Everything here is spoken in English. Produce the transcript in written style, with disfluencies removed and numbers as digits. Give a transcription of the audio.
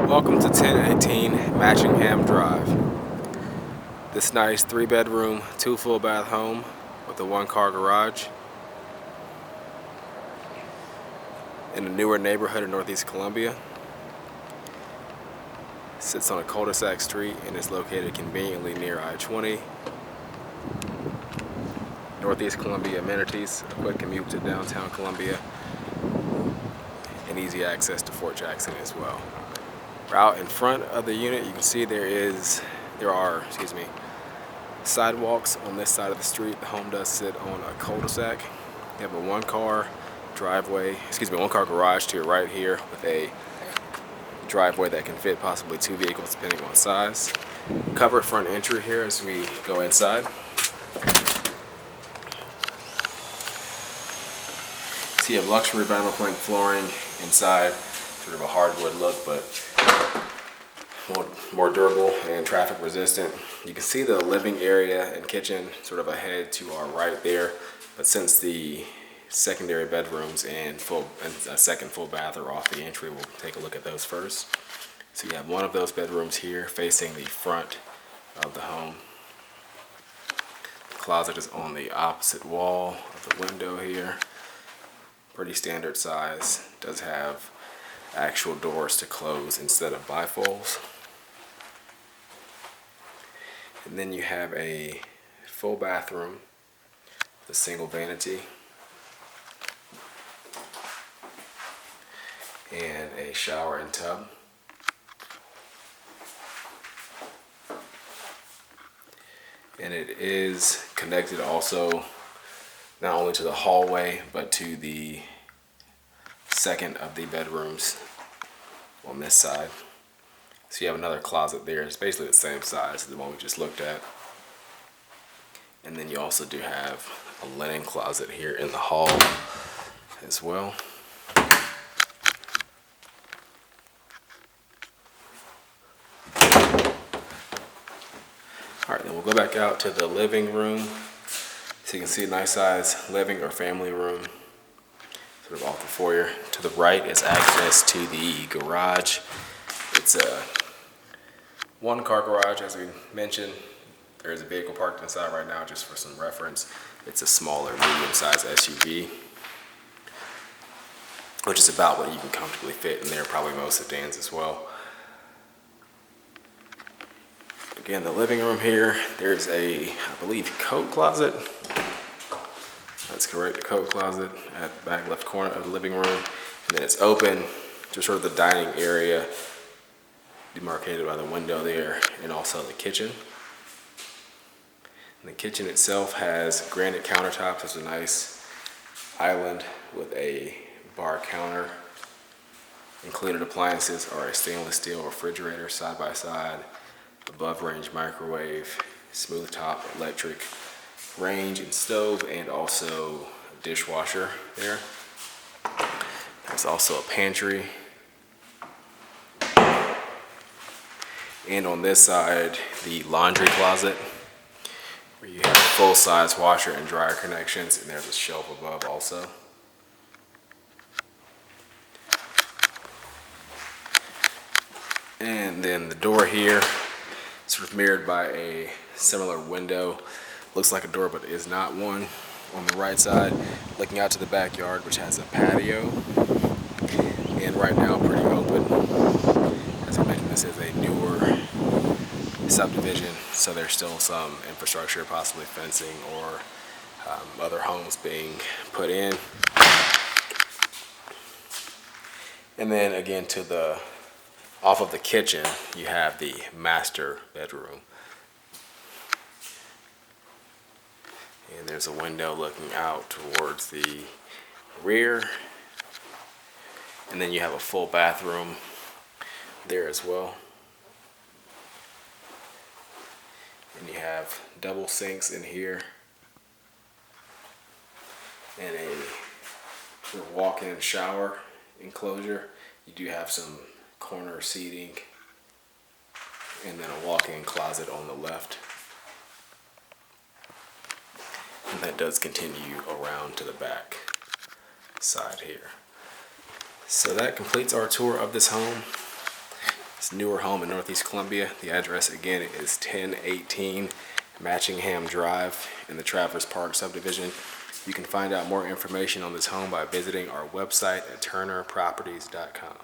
Welcome to 1018 Matchingham Drive. This nice 3-bedroom, 2 full bath home with a 1-car garage in a newer neighborhood in Northeast Columbia. Sits on a cul-de-sac street and is located conveniently near I-20. Northeast Columbia amenities, a quick commute to downtown Columbia, and easy access to Fort Jackson as well. Out in front of the unit, you can see there are sidewalks on this side of the street. The home does sit on a cul-de-sac. You have a 1-car garage to your right here with a driveway that can fit possibly 2 vehicles depending on size. Covered front entry here as we go inside. So you have luxury vinyl plank flooring inside, sort of a hardwood look, but more durable and traffic resistant. You can see the living area and kitchen sort of ahead to our right there, but since the secondary bedrooms and a second full bath are off the entry, we'll take a look at those first. So you have one of those bedrooms here facing the front of the home. The closet is on the opposite wall of the window here. Pretty standard size. Does have actual doors to close instead of bifolds. And then you have a full bathroom, the single vanity, and a shower and tub. And it is connected also not only to the hallway but to the second of the bedrooms on this side. So you have another closet there. It's basically the same size as the one we just looked at. And then you also do have a linen closet here in the hall as well. Alright, then we'll go back out to the living room. So you can see a nice size living or family room, sort of off the foyer. To the right is access to the garage. It's a 1-car garage, as we mentioned. There is a vehicle parked inside right now, just for some reference. It's a smaller, medium-sized SUV, which is about what you can comfortably fit in there, probably most sedans as well. Again, the living room here, there's a, I believe, coat closet. That's correct, a coat closet at the back left corner of the living room. And then it's open to sort of the dining area, demarcated by the window there, and also the kitchen. And the kitchen itself has granite countertops. It's a nice island with a bar counter. Included appliances are a stainless steel refrigerator side by side, above range microwave, smooth top electric range and stove, and also a dishwasher there. There's also a pantry. And on this side, the laundry closet, where you have full-size washer and dryer connections, and there's a shelf above also. And then the door here, sort of mirrored by a similar window. Looks like a door, but is not one. On the right side, looking out to the backyard, which has a patio. And right now, pretty open. As I mentioned, this is a newer subdivision, so there's still some infrastructure, possibly fencing or other homes being put in. And then again, off of the kitchen, you have the master bedroom. And there's a window looking out towards the rear. And then you have a full bathroom there as well. And you have double sinks in here. And a walk-in shower enclosure. You do have some corner seating. And then a walk-in closet on the left. And that does continue around to the back side here. So that completes our tour of this home. It's a newer home in Northeast Columbia. The address again is 1018 Matchingham Drive in the Travers Park subdivision. You can find out more information on this home by visiting our website at turnerproperties.com.